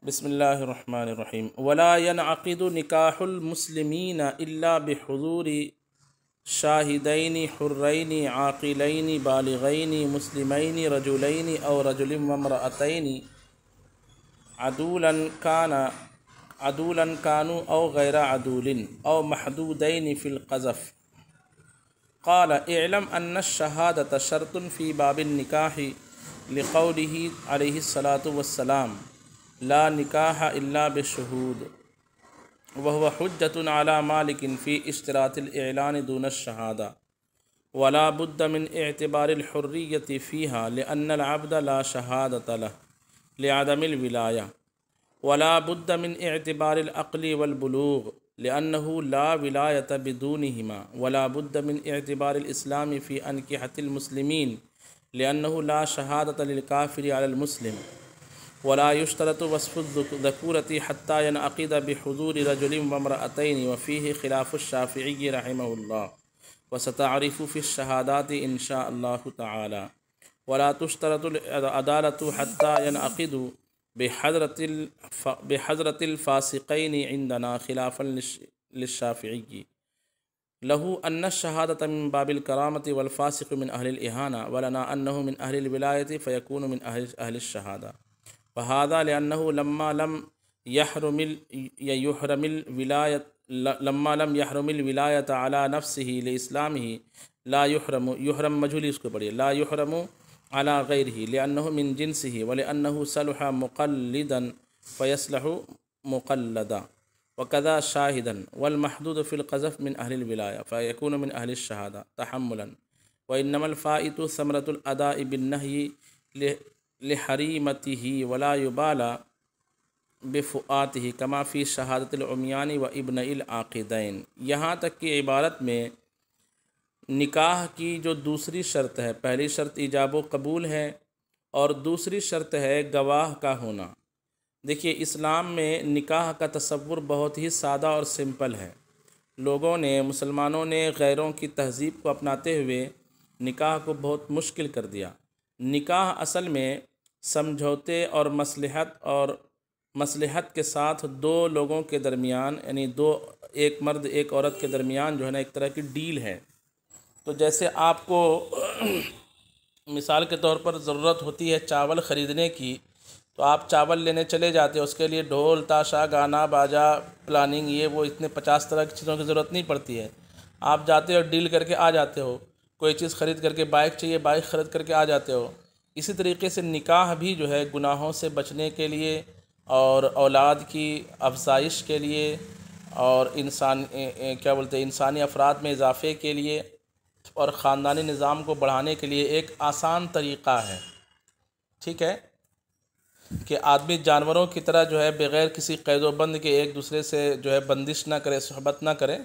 بسم اللہ الرحمن الرحیم ولا ينعقد نکاح المسلمین الا بحضور شاہدین حرین عاقلین بالغین مسلمین رجلین او رجل وامرأتین عدولا كانوا او غیر عدول او محدودین فی القذف قال اعلم ان الشہادة شرط فی باب النکاح لقوله علیہ الصلاة والسلام لا نکاح الا بالشہود وهو حجة على مالك في اشتراط الإعلان دون الشهادة ولا بد من اعتبار الحرية فيها لأن العبد لا شهادة له لعدم الولاية ولا بد من اعتبار العقل والبلوغ لأنه لا ولاية بدونهما ولا بد من اعتبار الإسلام في أنكحة المسلمين لأنه لا شهادة للكافر على المسلم ولا يشترط وصف الذكورة حتى ينعقد بحضور رجل وامرأتين وفيه خلاف الشافعي رحمه الله وستعرف في الشهادات إن شاء الله تعالى ولا تشترط العدالة حتى ينعقد بحضرة الفاسقين عندنا خلافا للشافعي له أن الشهادة من باب الكرامة والفاسق من أهل الإهانة ولنا أنه من أهل الولاية فيكون من أهل الشهادة وهذا لأنه لما لم يحرم الولاية على نفسه لإسلامه لا يحرم مجهول اس کو پڑھیے لا يحرم على غيره لأنه من جنسه ولأنه صلح مقلدا فيصلح مقلدا وكذا شاهدا والمحدود في القذف من أهل الولاية فيكون من أهل الشهادة تحملا وإنما الفائت ثمرة الأداء بالنهي لحریمته ولا يبالى بفؤاته كما في شہادت العمیان و ابن العاقدین۔ یہاں تک کہ عبارت میں نکاح کی جو دوسری شرط ہے، پہلی شرط ایجاب و قبول ہے اور دوسری شرط ہے گواہ کا ہونا۔ دیکھیے اسلام میں نکاح کا تصور بہت ہی سادہ اور سمپل ہے۔ لوگوں نے، مسلمانوں نے غیروں کی تہذیب کو اپناتے ہوئے نکاح کو بہت مشکل کر دیا۔ نکاح اصل میں سمجھوتے اور مصلحت کے ساتھ دو لوگوں کے درمیان، یعنی ایک مرد ایک عورت کے درمیان جو ہے نا ایک طرح کی ڈیل ہے۔ تو جیسے آپ کو مثال کے طور پر ضرورت ہوتی ہے چاول خریدنے کی، تو آپ چاول لینے چلے جاتے ہیں، اس کے لیے ڈھول تاشا گانا باجا پلاننگ یہ وہ اتنے 50 طرح کی چیزوں کی ضرورت نہیں پڑتی ہے۔ آپ جاتے ہو ڈیل کر کے آ جاتے ہو، کوئی چیز خرید کر کے، بائک چاہیے بائک خرید کر کے آ جاتے ہو۔ اسی طریقے سے نکاح بھی جو ہے گناہوں سے بچنے کے لیے اور اولاد کی افزائش کے لیے اور انسانی افراد میں اضافے کے لیے اور خاندانی نظام کو بڑھانے کے لیے ایک آسان طریقہ ہے، ٹھیک ہے، کہ آدمی جانوروں کی طرح جو ہے بغیر کسی قید و بند کے ایک دوسرے سے جو ہے بندش نہ کرے، صحبت نہ کرے،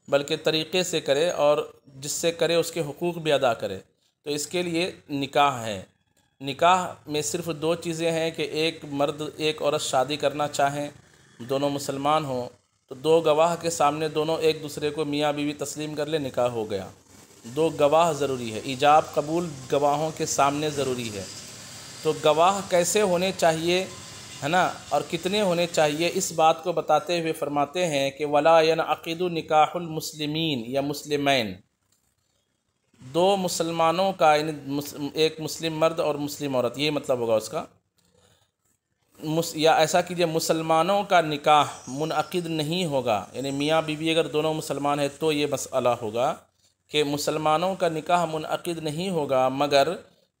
بلکہ طریقے سے کرے اور جس سے کرے اس کے حقوق بھی ادا کرے۔ تو اس کے لیے نکاح ہے۔ نکاح میں صرف دو چیزیں ہیں کہ ایک مرد ایک عورت شادی کرنا چاہیں، دونوں مسلمان ہوں، تو دو گواہ کے سامنے دونوں ایک دوسرے کو میاں بیوی تسلیم کر لے، نکاح ہو گیا۔ دو گواہ ضروری ہے، ایجاب قبول گواہوں کے سامنے ضروری ہے۔ تو گواہ کیسے ہونے چاہیے ہے نا، اور کتنے ہونے چاہیے، اس بات کو بتاتے ہوئے فرماتے ہیں کہ ولا ينعقد نکاح المسلمین یا مسلمین، دو مسلمانوں کا، یعنی ایک مسلم مرد اور مسلم عورت، یہ مطلب ہوگا اس کا، یا ایسا کیجئے مسلمانوں کا نکاح منعقد نہیں ہوگا، یعنی میاں بیوی اگر دونوں مسلمان ہیں تو یہ مسئلہ ہوگا کہ مسلمانوں کا نکاح منعقد نہیں ہوگا مگر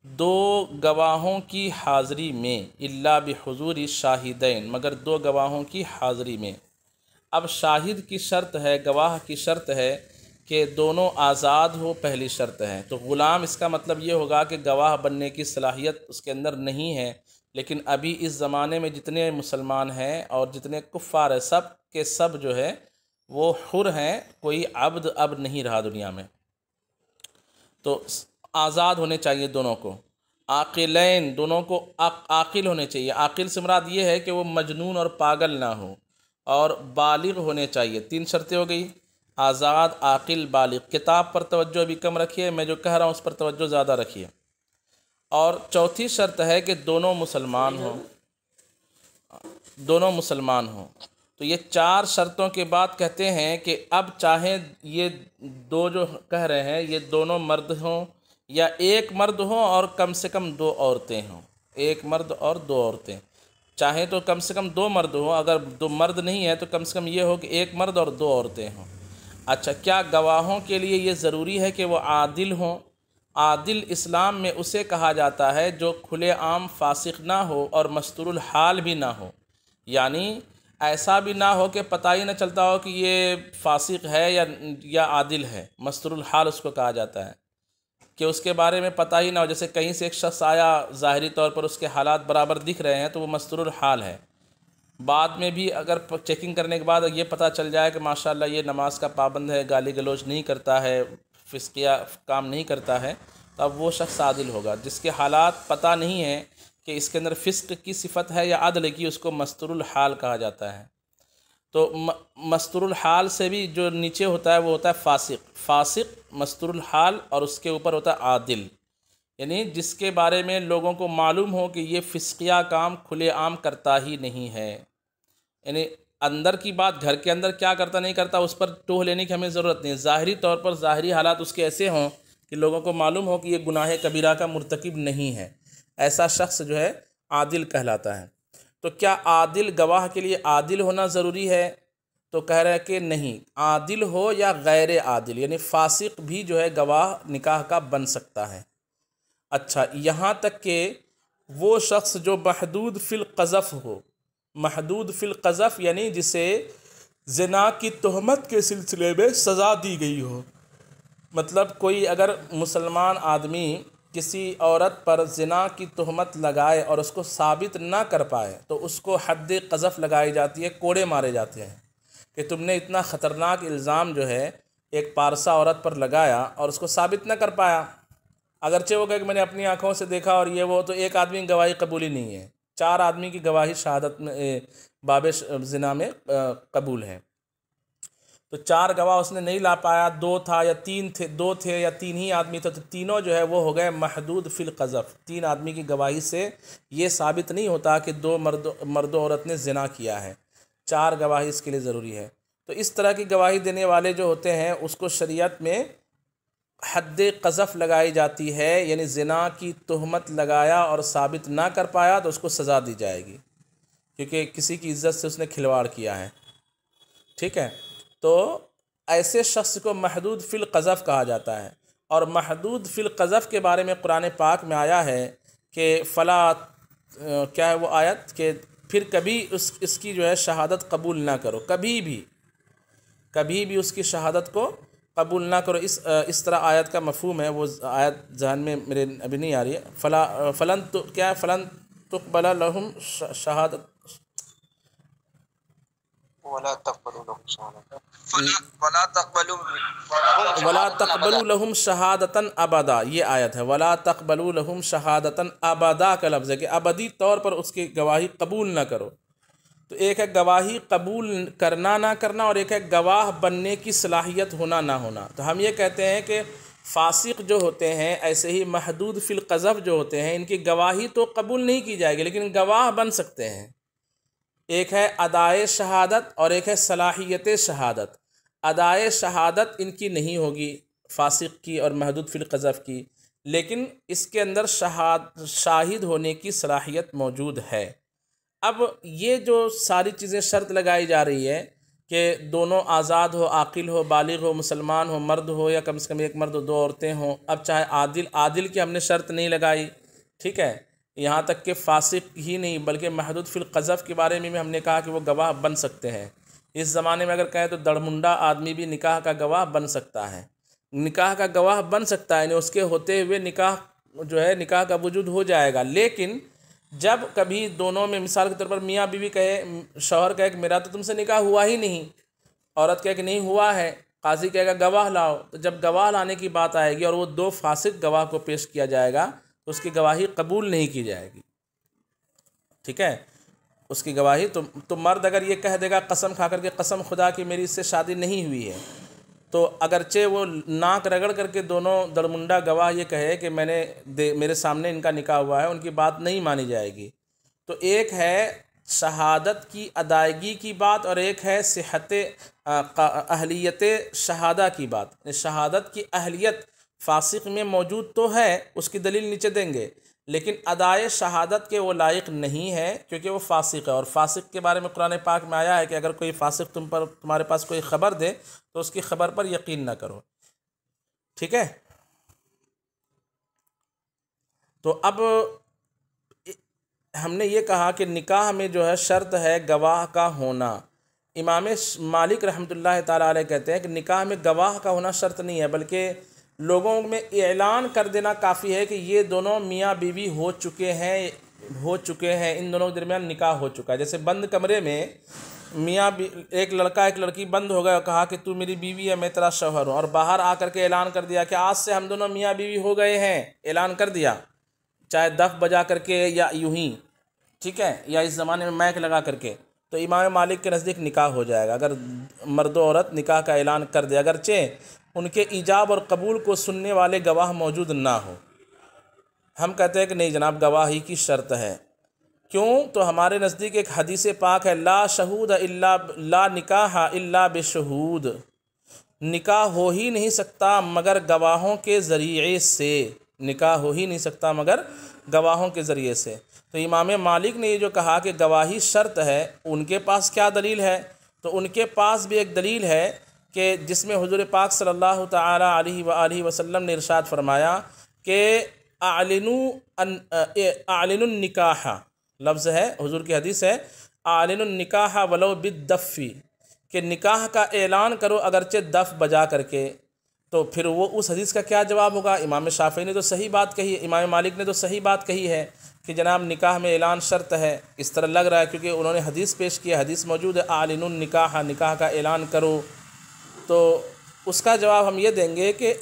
دو گواہوں کی حاضری میں، الا بحضور شاہدین، مگر دو گواہوں کی حاضری میں۔ اب شاہد کی شرط ہے، گواہ کی شرط ہے کہ دونوں آزاد ہو، پہلی شرط ہے۔ تو غلام اس کا مطلب یہ ہوگا کہ گواہ بننے کی صلاحیت اس کے اندر نہیں ہے، لیکن ابھی اس زمانے میں جتنے مسلمان ہیں اور جتنے کفار ہیں سب کے سب جو ہے وہ حر ہیں، کوئی عبد اب نہیں رہا دنیا میں۔ تو آزاد ہونے چاہیے دونوں کو، عاقلین، دونوں کو عاقل ہونے چاہیے۔ عاقل سے مراد یہ ہے کہ وہ مجنون اور پاگل نہ ہو، اور بالغ ہونے چاہیے۔ تین شرطیں ہو گئی، آزاد، عاقل، بالغ۔ کتاب پر توجہ بھی کم رکھیے، میں جو کہہ رہا ہوں اس پر توجہ زیادہ رکھیے۔ اور چوتھی شرط ہے کہ دونوں مسلمان ہوں۔ دونوں مسلمان ہوں۔ تو یہ 4 شرطوں کے بعد کہتے ہیں کہ اب چاہیں یہ دو جو کہہ رہے ہیں یہ دونوں مرد ہوں یا ایک مرد ہوں اور کم سے کم 2 عورتیں ہوں، ایک مرد اور 2 عورتیں، چاہیں تو کم سے کم 2 مرد ہوں، اگر 2 مرد نہیں ہے تو کم سے کم یہ ہو کہ ایک مرد اور 2 عورتیں ہوں۔ اچھا، کیا گواہوں کے لیے یہ ضروری ہے کہ وہ عادل ہوں؟ عادل اسلام میں اسے کہا جاتا ہے جو کھلے عام فاسق نہ ہو اور مستور الحال بھی نہ ہو، یعنی ایسا بھی نہ ہو کہ پتہ ہی نہ چلتا ہو کہ یہ فاسق ہے یا عادل ہے۔ مستور الحال اس کو کہا جاتا ہے کہ اس کے بارے میں پتہ ہی نہ ہو، جیسے کہیں سے ایک شخص آیا، ظاہری طور پر اس کے حالات برابر دکھ رہے ہیں تو وہ مستور الحال ہے، بعد میں بھی اگر چیکنگ کرنے کے بعد یہ پتہ چل جائے کہ ماشاءاللہ یہ نماز کا پابند ہے، گالی گلوچ نہیں کرتا ہے، فسقیہ کام نہیں کرتا ہے، تو اب وہ شخص عادل ہوگا۔ جس کے حالات پتہ نہیں ہیں کہ اس کے اندر فسق کی صفت ہے یا عدل کی، اس کو مستور الحال کہا جاتا ہے۔ تو مستور الحال سے بھی جو نیچے ہوتا ہے وہ ہوتا ہے فاسق، مستور الحال، اور اس کے اوپر ہوتا ہے عادل، یعنی جس کے بارے میں لوگوں کو معلوم ہو کہ یہ فسقیہ کام کھلے عام کرتا ہی نہیں ہے، یعنی اندر کی بات گھر کے اندر کیا کرتا نہیں کرتا اس پر ٹوہ لینے کی ہمیں ضرورت نہیں، ظاہری طور پر ظاہری حالات اس کے ایسے ہوں کہ لوگوں کو معلوم ہو کہ یہ گناہ کبیرہ کا مرتکب نہیں ہے، ایسا شخص جو ہے عادل کہلاتا ہے۔ تو کیا عادل گواہ کے لیے عادل ہونا ضروری ہے؟ تو کہہ رہے ہیں کہ نہیں، عادل ہو یا غیر عادل، یعنی فاسق بھی جو ہے گواہ نکاح کا بن سکتا ہے۔ اچھا، یہاں تک کہ وہ شخص جو محدود فی القذف ہو، محدود فی القذف یعنی جسے زنا کی تہمت کے سلسلے میں سزا دی گئی ہو، مطلب کوئی اگر مسلمان آدمی کسی عورت پر زنا کی تہمت لگائے اور اس کو ثابت نہ کر پائے تو اس کو حد قذف لگائی جاتی ہے، کوڑے مارے جاتے ہیں کہ تم نے اتنا خطرناک الزام جو ہے ایک پارسا عورت پر لگایا اور اس کو ثابت نہ کر پایا، اگرچہ وہ کہے کہ میں نے اپنی آنکھوں سے دیکھا اور یہ وہ، تو ایک آدمی کی گواہی قبول ہی نہیں ہے، 4 آدمی کی گواہی شہادت میں باب زنا میں قبول ہے۔ تو 4 گواہ اس نے نہیں لا پایا، 2 تھا یا 3 تھے، 2 تھے یا 3 ہی آدمی تھے، تو تینوں جو ہے وہ ہو گئے محدود فی القذف۔ 3 آدمی کی گواہی سے یہ ثابت نہیں ہوتا کہ 2 مرد و عورت نے زنا کیا ہے، 4 گواہی اس کے لیے ضروری ہے۔ تو اس طرح کی گواہی دینے والے جو ہوتے ہیں اس کو شریعت میں حد قذف لگائی جاتی ہے، یعنی زنا کی تہمت لگایا اور ثابت نہ کر پایا تو اس کو سزا دی جائے گی، کیونکہ کسی کی عزت سے اس نے کھلواڑ کیا ہے، ٹھیک ہے۔ تو ایسے شخص کو محدود فی القذف کہا جاتا ہے، اور محدود فی القذف کے بارے میں قرآن پاک میں آیا ہے کہ فلا، کیا ہے وہ آیت، کہ پھر کبھی اس کی جو ہے شہادت قبول نہ کرو، کبھی بھی اس کی شہادت کو قبول نہ کرو۔ اس طرح آیت کا مفہوم ہے، وہ آیت ذہن میں میرے ابھی نہیں آ رہی ہے، فلن تقبل لهم شہادت ولا تقبلوا لهم شہادتا ابدا، یہ آیت ہے، ولا تقبلوا لهم شہادتا ابدا کا لفظ ہے کہ ابدی طور پر اس کی گواہی قبول نہ کرو۔ تو ایک ہے گواہی قبول کرنا نہ کرنا، اور ایک ہے گواہ بننے کی صلاحیت ہونا نہ ہونا۔ تو ہم یہ کہتے ہیں کہ فاسق جو ہوتے ہیں، ایسے ہی محدود فی القذف جو ہوتے ہیں، ان کی گواہی تو قبول نہیں کی جائے گی لیکن گواہ بن سکتے ہیں۔ ایک ہے ادائے شہادت اور ایک ہے صلاحیت شہادت۔ ادائے شہادت ان کی نہیں ہوگی، فاسق کی اور محدود فی القذف کی، لیکن اس کے اندر شاہد ہونے کی صلاحیت موجود ہے۔ اب یہ جو ساری چیزیں شرط لگائی جا رہی ہے کہ دونوں آزاد ہو، عاقل ہو، بالغ ہو، مسلمان ہو، مرد ہو یا کم سے کم ایک مرد و 2 عورتیں ہوں، اب چاہے عادل کی ہم نے شرط نہیں لگائی، ٹھیک ہے، یہاں تک کہ فاسق ہی نہیں بلکہ محدود فی القذف کے بارے میں بھی ہم نے کہا کہ وہ گواہ بن سکتے ہیں۔ اس زمانے میں اگر کہیں تو دڑمنڈا آدمی بھی نکاح کا گواہ بن سکتا ہے، نکاح کا گواہ بن سکتا ہے، یعنی اس کے ہوتے ہوئے نکاح جو ہے نکاح کا وجود ہو جائے گا۔ لیکن جب کبھی دونوں میں مثال کے طور پر میاں بیوی کہے، شوہر کہے کہ میرا تو تم سے نکاح ہوا ہی نہیں، عورت کہے کہ نہیں ہوا ہے، قاضی کہے گا گواہ لاؤ، تو جب گواہ لانے کی بات آئے گی اور وہ 2 فاسق گواہ کو پیش کیا جائے گا تو اس کی گواہی قبول نہیں کی جائے گی، ٹھیک ہے، اس کی گواہی تو مرد اگر یہ کہہ دے گا قسم کھا کر کے قسم خدا کی میری اس سے شادی نہیں ہوئی ہے، تو اگرچہ وہ ناک رگڑ کر کے دونوں درمنڈا گواہ یہ کہے کہ میرے سامنے ان کا نکاح ہوا ہے، ان کی بات نہیں مانی جائے گی۔ تو ایک ہے شہادت کی ادائیگی کی بات اور ایک ہے صحت اہلیت شہادہ کی بات۔ شہادت کی اہلیت فاسق میں موجود تو ہے، اس کی دلیل نیچے دیں گے، لیکن ادائے شہادت کے وہ لائق نہیں ہے کیونکہ وہ فاسق ہے، اور فاسق کے بارے میں قرآن پاک میں آیا ہے کہ اگر کوئی فاسق تمہارے پاس کوئی خبر دے تو اس کی خبر پر یقین نہ کرو۔ ٹھیک ہے؟ تو اب ہم نے یہ کہا کہ نکاح میں جو ہے شرط ہے گواہ کا ہونا۔ امام مالک رحمۃ اللہ تعالیٰ علیہ کہتے ہیں کہ نکاح میں گواہ کا ہونا شرط نہیں ہے، بلکہ لوگوں میں اعلان کر دینا کافی ہے کہ یہ دونوں میاں بیوی ہو چکے ہیں، ان دونوں کے درمیان نکاح ہو چکا ہے۔ جیسے بند کمرے میں ایک لڑکا ایک لڑکی بند ہو گئے اور کہا کہ تو میری بیوی ہے، میں تیرا شوہر ہوں، اور باہر آ کر کے اعلان کر دیا کہ آج سے ہم دونوں میاں بیوی ہو گئے ہیں، اعلان کر دیا، چاہے دف بجا کر کے یا یوں ہی، ٹھیک ہے، یا اس زمانے میں مائک لگا کر کے، تو امام مالک کے نزدیک نکاح ہو جائے گا اگر مرد و عورت نکاح کا اعلان کر دے، اگرچہ ان کے ایجاب اور قبول کو سننے والے گواہ موجود نہ ہو۔ ہم کہتے ہیں کہ نہیں جناب، گواہی کی شرط ہے۔ کیوں؟ تو ہمارے نزدیک ایک حدیث پاک ہے، لا نکاح الا بشہود، نکاح ہو ہی نہیں سکتا مگر گواہوں کے ذریعے سے، نکاح ہو ہی نہیں سکتا مگر گواہوں کے ذریعے سے۔ تو امام مالک نے یہ جو کہا کہ گواہی شرط ہے، ان کے پاس کیا دلیل ہے؟ تو ان کے پاس بھی ایک دلیل ہے کہ جس میں حضور پاک صلی اللہ تعالی علیہ وآلہ وسلم نے ارشاد فرمایا کہ اعلنوا النکاح، لفظ ہے حضور کی حدیث ہے، اعلنوا النکاح ولو بالدف، کہ نکاح کا اعلان کرو اگرچہ دف بجا کر کے۔ تو پھر وہ اس حدیث کا کیا جواب ہوگا؟ امام شافعی نے تو صحیح بات کہی ہے، امام مالک نے تو صحیح بات کہی ہے کہ جناب نکاح میں اعلان شرط ہے، اس طرح لگ رہا ہے کیونکہ انہوں نے حدیث پیش کیا، حدیث موجود ہے اعلنوا النکاح، نکاح کا اعلان کرو۔ تو اس کا جواب ہم یہ دیں گے کہ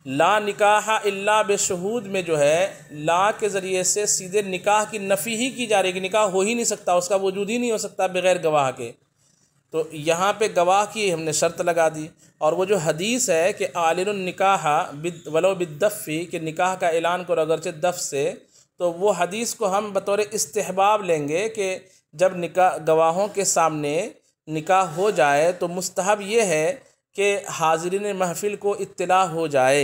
لا نکاح الا بشہود میں جو ہے لا کے ذریعے سے سیدھے نکاح کی نفی ہی کی جا رہی ہے کہ نکاح ہو ہی نہیں سکتا، اس کا وجود ہی نہیں ہو سکتا بغیر گواہ کے۔ تو یہاں پہ گواہ کی ہم نے شرط لگا دی، اور وہ جو حدیث ہے کہ اعلنوا النکاح ولو بالدف، کہ نکاح کا اعلان کرو اگرچہ دف سے، تو وہ حدیث کو ہم بطور استحباب لیں گے کہ جب گواہوں کے سامنے نکاح ہو جائے تو مستحب یہ ہے کہ حاضرین محفل کو اطلاع ہو جائے،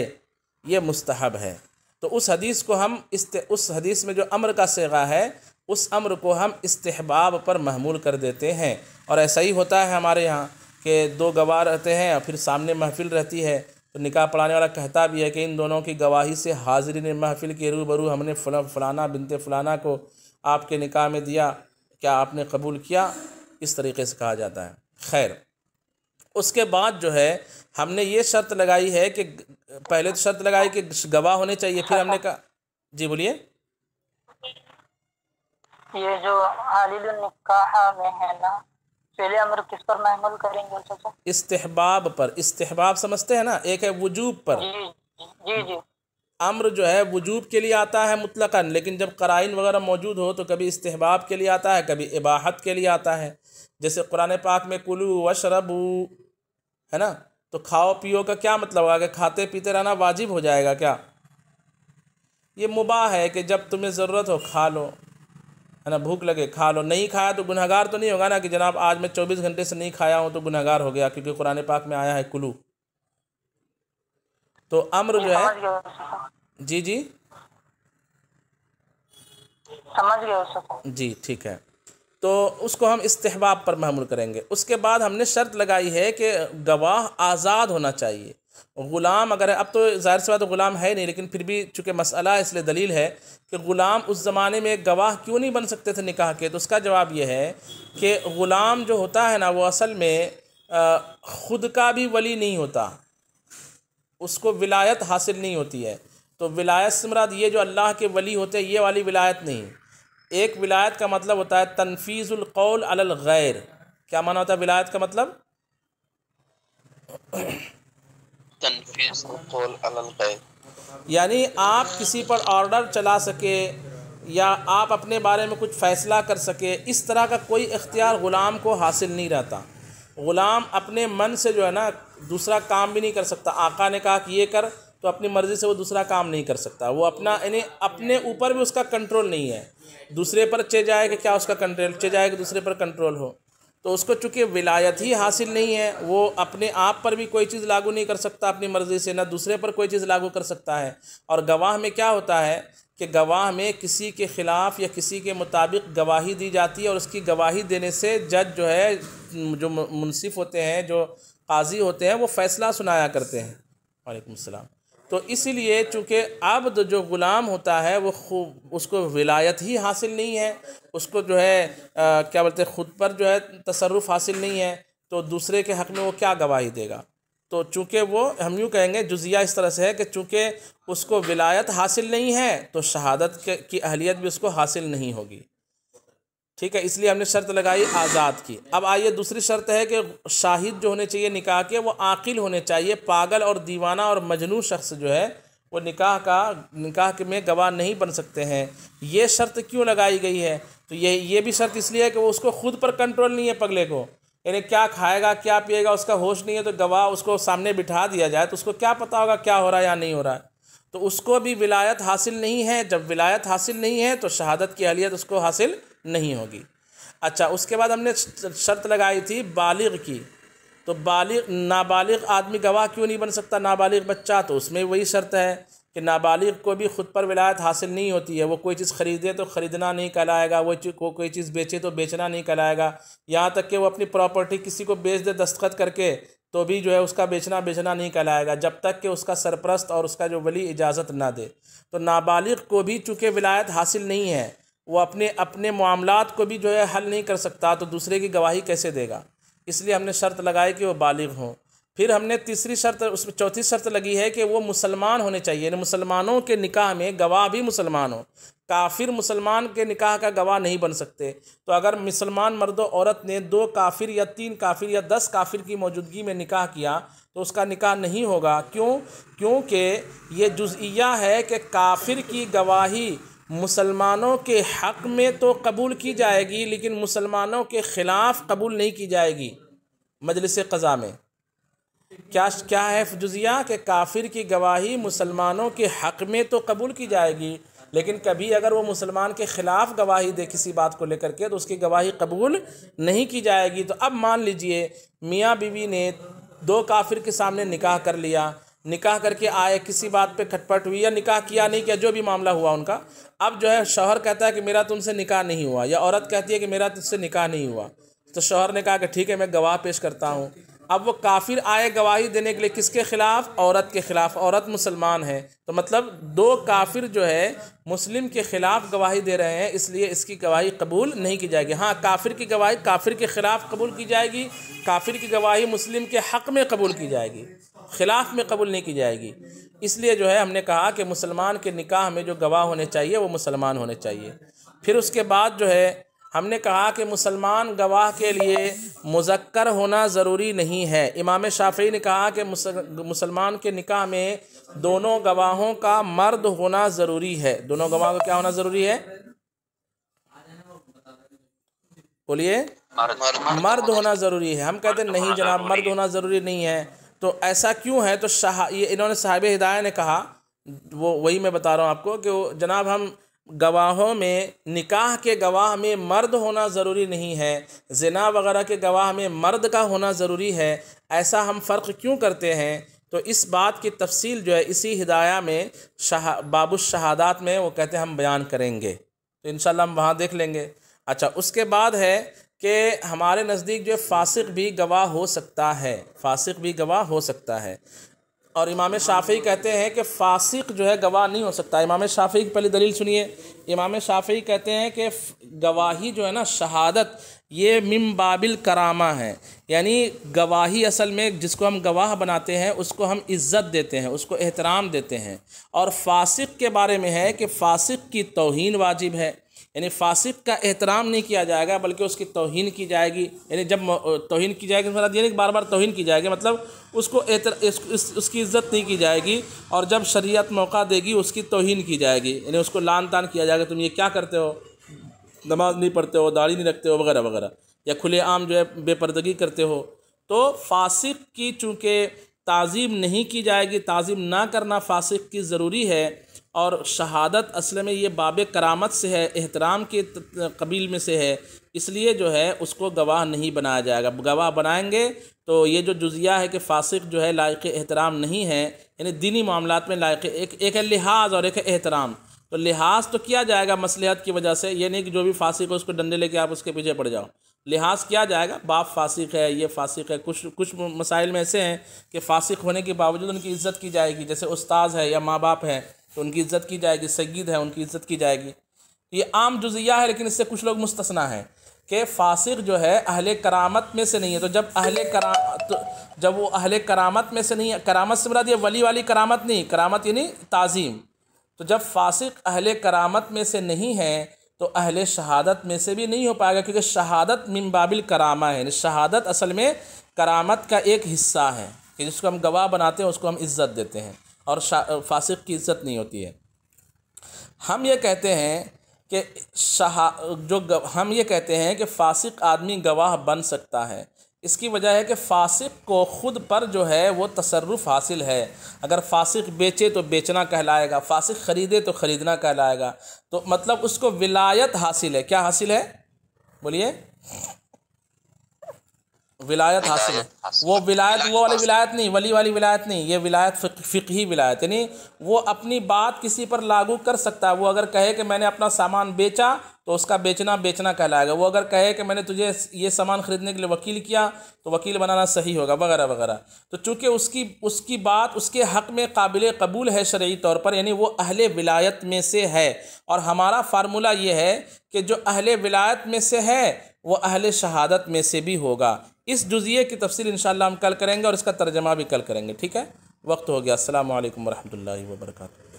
یہ مستحب ہے۔ تو اس حدیث کو ہم اس حدیث میں جو امر کا صیغہ ہے، اس امر کو ہم استحباب پر محمول کر دیتے ہیں، اور ایسا ہی ہوتا ہے ہمارے یہاں کہ دو گواہ رہتے ہیں اور پھر سامنے محفل رہتی ہے، تو نکاح پڑھانے والا کہتا بھی ہے کہ ان دونوں کی گواہی سے حاضرین محفل کے روبرو ہم نے فلانا بنت فلانا کو آپ کے نکاح میں دیا، کیا آپ نے قبول کیا؟ اس طریقے سے کہا جاتا ہے۔ خیر، اس کے بعد جو ہے ہم نے یہ شرط لگائی ہے کہ پہلے تو شرط لگائی کہ گواہ ہونے چاہیے، پھر ہم نے کہا جی بولیے۔ یہ جو اعلنوا النکاح میں ہے نا، پہلے امر کس پر محمول کریں گے چچا؟ استحباب پر۔ استحباب سمجھتے ہیں نا، ایک ہے وجوب پر۔ جی امر جو ہے وجوب کے لیے آتا ہے مطلقاً، لیکن جب قرائن وغیرہ موجود ہو تو کبھی استحباب کے لیے آتا ہے، کبھی اباحت کے لیے آتا ہے۔ جیسے قرآن پاک میں کلوا واشربوا ہے نا، تو کھاؤ پیو کا کیا مطلب ہوگا کہ کھاتے پیتے رہنا واجب ہو جائے گا کیا؟ یہ مباح ہے کہ جب تمہیں ضرورت ہو کھا لو، ہے نا، بھوک لگے کھا لو، نہیں کھایا تو گنہگار تو نہیں ہوگا نا کہ جناب آج میں 24 گھنٹے سے نہیں کھایا ہوں تو گنہگار ہو گیا، کیونکہ قرآن پاک میں آیا ہے کلو۔ تو امر جو ہے جی سمجھ گئے جی ٹھیک ہے، تو اس کو ہم استحباب پر محمول کریں گے۔ اس کے بعد ہم نے شرط لگائی ہے کہ گواہ آزاد ہونا چاہیے۔ غلام اگر اب تو ظاہر سی بات غلام ہے نہیں، لیکن پھر بھی چونکہ مسئلہ ہے اس لیے دلیل ہے کہ غلام اس زمانے میں گواہ کیوں نہیں بن سکتے تھے نکاح کے، تو اس کا جواب یہ ہے کہ غلام جو ہوتا ہے نا وہ اصل میں خود کا بھی ولی نہیں ہوتا، اس کو ولایت حاصل نہیں ہوتی ہے۔ تو ولایت سے مراد یہ جو اللہ کے ولی ہوتے ہیں یہ والی ولایت نہیں۔ ایک ولایت کا مطلب ہوتا ہے تنفیذ القول علی الغیر۔ کیا معنی ہوتا ہے ولایت کا مطلب؟ تنفیذ القول علی الغیر، یعنی آپ کسی پر آرڈر چلا سکے یا آپ اپنے بارے میں کچھ فیصلہ کر سکے، اس طرح کا کوئی اختیار غلام کو حاصل نہیں رہتا۔ غلام اپنے من سے جو ہے نا دوسرا کام بھی نہیں کر سکتا۔ آقا نے کہا کہ یہ کر تو اپنی مرضی سے وہ دوسرا کام نہیں کر سکتا. وہ اپنا یعنی اپنے اوپر بھی اس کا کنٹرول نہیں ہے. دوسرے پر چے جائے کہ کیا اس کا کنٹرول چے جائے کہ دوسرے پر کنٹرول ہو. تو اس کو چونکہ ولایت ہی حاصل نہیں ہے، وہ اپنے آپ پر بھی کوئی چیز لاگو نہیں کر سکتا اپنی مرضی سے، نہ دوسرے پر کوئی چیز لاگو کر سکتا ہے. اور گواہ میں کیا ہوتا ہے کہ گواہ میں کسی کے خلاف یا کسی کے مطابق گواہی دی جاتی ہے، اور اس کی گواہی دینے سے جج جو ہے، جو منصف ہوتے ہیں، جو قاضی ہوتے ہیں، وہ فیصلہ سنایا کرتے ہیں. وعلیکم السلام. تو اسی لیے چونکہ عبد جو غلام ہوتا ہے وہ اس کو ولایت ہی حاصل نہیں ہے، اس کو جو ہے کیا بولتے ہیں، خود پر جو ہے تصرف حاصل نہیں ہے، تو دوسرے کے حق میں وہ کیا گواہی دے گا. تو چونکہ وہ ہم یوں کہیں گے جزیہ اس طرح سے ہے کہ چونکہ اس کو ولایت حاصل نہیں ہے تو شہادت کی اہلیت بھی اس کو حاصل نہیں ہوگی. ٹھیک ہے، اس لیے ہم نے شرط لگائی آزاد کی. اب آئیے دوسری شرط ہے کہ شاہد جو ہونے چاہیے نکاح کے وہ عاقل ہونے چاہیے. پاگل اور دیوانہ اور مجنون شخص جو ہے وہ نکاح میں گواہ نہیں بن سکتے ہیں. یہ شرط کیوں لگائی گئی ہے؟ تو یہ بھی شرط اس لیے ہے کہ وہ اس کو خود پر کنٹرول نہیں ہے پگلے کو، یعنی کیا کھائے گا کیا پیے گا اس کا ہوش نہیں ہے، تو گواہ اس کو سامنے بٹھا دیا جائے تو اس کو کیا پتہ ہوگا کیا ہو رہا ہے یا نہیں ہو رہا ہے. تو اس کو بھی ولایت حاصل نہیں ہے. جب ولایت حاصل نہیں ہے تو شہادت کی اہلیت اس کو حاصل نہیں ہوگی. اچھا، اس کے بعد ہم نے شرط لگائی تھی بالغ کی. تو نابالغ آدمی گواہ کیوں نہیں بن سکتا؟ نابالغ بچہ، تو اس میں وہی شرط ہے کہ نابالغ کو بھی خود پر ولایت حاصل نہیں ہوتی ہے. وہ کوئی چیز خریدے تو خریدنا نہیں کہلائے گا، وہ کوئی چیز بیچے تو بیچنا نہیں کہلائے گا. یہاں تک کہ وہ اپنی پراپرٹی کسی کو بیچ دے دستخط کر کے تو بھی جو ہے اس کا بیچنا نہیں کہلائے گا، جب تک کہ اس کا سرپرست اور اس کا جو ولی اجازت نہ دے. تو نابالغ کو بھی چونکہ ولایت حاصل نہیں ہے، وہ اپنے معاملات کو بھی جو ہے حل نہیں کر سکتا، تو دوسرے کی گواہی کیسے دے گا؟ اس لیے ہم نے شرط لگائی کہ وہ بالغ ہوں. پھر ہم نے تیسری شرط، اس میں چوتھی شرط لگی ہے کہ وہ مسلمان ہونے چاہیے، یعنی مسلمانوں کے نکاح میں گواہ بھی مسلمان ہوں. کافر مسلمان کے نکاح کا گواہ نہیں بن سکتے. تو اگر مسلمان مرد و عورت نے 2 کافر یا 3 کافر یا 10 کافر کی موجودگی میں نکاح کیا تو اس کا نکاح نہیں ہوگا. کیونکہ یہ جزئیہ ہے کہ کافر کی گواہی مسلمانوں کے حق میں تو قبول کی جائے گی لیکن مسلمانوں کے خلاف قبول نہیں کی جائے گی مجلس قضا میں. کیا ہے جزیہ؟ کہ کافر کی گواہی مسلمانوں کے حق میں تو قبول کی جائے گی، لیکن کبھی اگر وہ مسلمان کے خلاف گواہی دے کسی بات کو لے کر کے تو اس کی گواہی قبول نہیں کی جائے گی. تو اب مان لیجئے میاں بیوی نے 2 کافر کے سامنے نکاح کر لیا، نکاح کر کے آئے، کسی بات پہ کھٹپٹ ہوئی یا نکاح کیا نہیں کیا، جو بھی معاملہ ہوا ان کا. اب جو ہے شوہر کہتا ہے کہ میرا تم سے نکاح نہیں ہوا، یا عورت کہتی ہے کہ میرا تم سے نکاح نہیں ہوا. تو شوہر نے کہا کہ ٹھیک ہے میں گواہ پیش کرتا ہوں. اب وہ کافر آئے گواہی دینے کے لیے کس کے خلاف؟ عورت کے خلاف. عورت مسلمان ہے تو مطلب 2 کافر جو ہے مسلم کے خلاف گواہی دے رہے ہیں، اس لیے اس کی گواہی قبول نہیں کی جائے گی. ہاں، کافر کی گواہی کافر کے خلاف قبول کی جائے گی، کافر کی گواہی مسلم کے حق میں قبول کی جائے گی، خلاف میں قبول نہیں کی جائے گی. اس لیے جو ہے ہم نے کہا کہ مسلمان کے نکاح میں جو گواہ ہونے چاہیے وہ مسلمان ہونے چاہیے. پھر اس کے بعد جو ہے ہم نے کہا کہ مسلمان گواہ کے لیے مذکر ہونا ضروری نہیں ہے. امام شافعی نے کہا کہ مسلمان کے نکاح میں دونوں گواہوں کا مرد ہونا ضروری ہے. دونوں گواہوں کا کیا ہونا ضروری ہے؟ بولیے. مرد ہونا ضروری ہے. ہم کہتے ہیں نہیں جناب مرد ہونا ضروری نہیں ہے. تو ایسا کیوں ہے؟ تو یہ انہوں نے صاحب ہدایہ نے کہا، وہی میں بتا رہا ہوں آپ کو کہ جناب ہم گواہوں میں نکاح کے گواہ میں مرد ہونا ضروری نہیں ہے، زنا وغیرہ کے گواہ میں مرد کا ہونا ضروری ہے. ایسا ہم فرق کیوں کرتے ہیں؟ تو اس بات کی تفصیل جو ہے اسی ہدایہ میں باب الشہادات میں وہ کہتے ہیں ہم بیان کریں گے، تو انشاءاللہ ہم وہاں دیکھ لیں گے. اچھا، اس کے بعد ہے کہ ہمارے نزدیک جو فاسق بھی گواہ ہو سکتا ہے، فاسق بھی گواہ ہو سکتا ہے. اور امام شافعی کہتے ہیں کہ فاسق جو ہے گواہ نہیں ہو سکتا. امام شافعی کی پہلی دلیل سنیے. امام شافعی کہتے ہیں کہ گواہی جو ہے نا، شہادت، یہ من باب الکرامہ ہے، یعنی گواہی اصل میں جس کو ہم گواہ بناتے ہیں اس کو ہم عزت دیتے ہیں، اس کو احترام دیتے ہیں. اور فاسق کے بارے میں ہے کہ فاسق کی توہین واجب ہے، یعنی فاسق کا احترام نہیں کیا جائے گا بلکہ اس کی توہین کی جائے گی. یعنی جب توہین کی جائے گی مطلب یہ نہیں کہ بار بار توہین کی جائے گی، مطلب اس کو اس کی عزت نہیں کی جائے گی. اور جب شریعت موقع دے گی اس کی توہین کی جائے گی، یعنی اس کو لعن طعن کیا جائے گا، تم یہ کیا کرتے ہو، نماز نہیں پڑھتے ہو، داڑھی نہیں رکھتے ہو وغیرہ وغیرہ، یا کھلے عام جو ہے بے پردگی کرتے ہو. تو فاسق کی چونکہ تعظیم نہیں کی جائے گی، تعظیم نہ کرنا فاسق کی ضروری ہے، اور شہادت اصل میں یہ باب کرامت سے ہے، احترام کے قبیل میں سے ہے، اس لیے جو ہے اس کو گواہ نہیں بنایا جائے گا۔ گواہ بنائیں گے تو یہ جو جزیہ ہے کہ فاسق جو ہے لائق احترام نہیں ہے، یعنی دینی معاملات میں لائق ایک ہے لحاظ اور ایک ہے احترام، تو لحاظ تو کیا جائے گا مصلحت کی وجہ سے، یہ نہیں کہ جو بھی فاسق ہے اس کو ڈنڈے لے کے آپ اس کے پیچھے پڑ جاؤ، لحاظ کیا جائے گا، باپ فاسق ہے، یہ فاسق ہے، کچھ مسائل میں ایسے ہیں کہ فاسق ہونے کے باوجود ان کی عزت کی جائے گی، جیسے استاذ ہے یا ماں باپ ہے تو ان کی عزت کی جائے گی، سید ہے ان کی عزت کی جائے گی۔ یہ عام جزیہ ہے، لیکن اس سے کچھ لوگ مستثنیٰ ہیں کہ فاسق جو ہے اہل کرامت میں سے نہیں ہے، تو جب وہ اہل کرامت میں سے نہیں ہے، کرامت سے مراد یہ ولی والی کرامت نہیں، کرامت یعنی تعظیم، تو جب فاسق اہل کرامت میں سے نہیں ہے تو اہل شہادت میں سے بھی نہیں ہو پائے گا، کیونکہ شہادت من باب الکرامہ ہے، یعنی شہادت اصل میں کرامت کا ایک حصہ ہے کہ جس کو ہم گواہ بناتے ہیں اس کو ہم عزت دیتے ہیں، اور فاسق کی عزت نہیں ہوتی ہے۔ ہم یہ کہتے ہیں کہ فاسق آدمی گواہ بن سکتا ہے، اس کی وجہ ہے کہ فاسق کو خود پر جو ہے وہ تصرف حاصل ہے، اگر فاسق بیچے تو بیچنا کہلائے گا، فاسق خریدے تو خریدنا کہلائے گا، تو مطلب اس کو ولایت حاصل ہے۔ کیا حاصل ہے؟ بولیے، ولایت حاصل ہے۔ وہ ولایت وہ والی ولایت نہیں، ولی والی ولایت نہیں، یہ ولایت فقہی ولایت، یعنی وہ اپنی بات کسی پر لاگو کر سکتا ہے۔ وہ اگر کہے کہ میں نے اپنا سامان بیچا تو اس کا بیچنا کہلائے گا، وہ اگر کہے کہ میں نے تجھے یہ سامان خریدنے کے لیے وکیل کیا تو وکیل بنانا صحیح ہوگا، وغیرہ وغیرہ۔ تو چونکہ اس کی بات اس کے حق میں قابل قبول ہے شرعی طور پر، یعنی وہ اہل ولایت میں سے ہے، اور ہمارا فارمولہ یہ ہے کہ جو اہل ولایت میں سے ہے وہ اہل شہادت میں سے بھی ہوگا۔ اس جزئیے کی تفصیل انشاءاللہ ہم کل کریں گے، اور اس کا ترجمہ بھی کل کریں گے، ٹھیک ہے؟ وقت ہو گیا۔ السلام علیکم ورحمۃ اللہ وبرکاتہ۔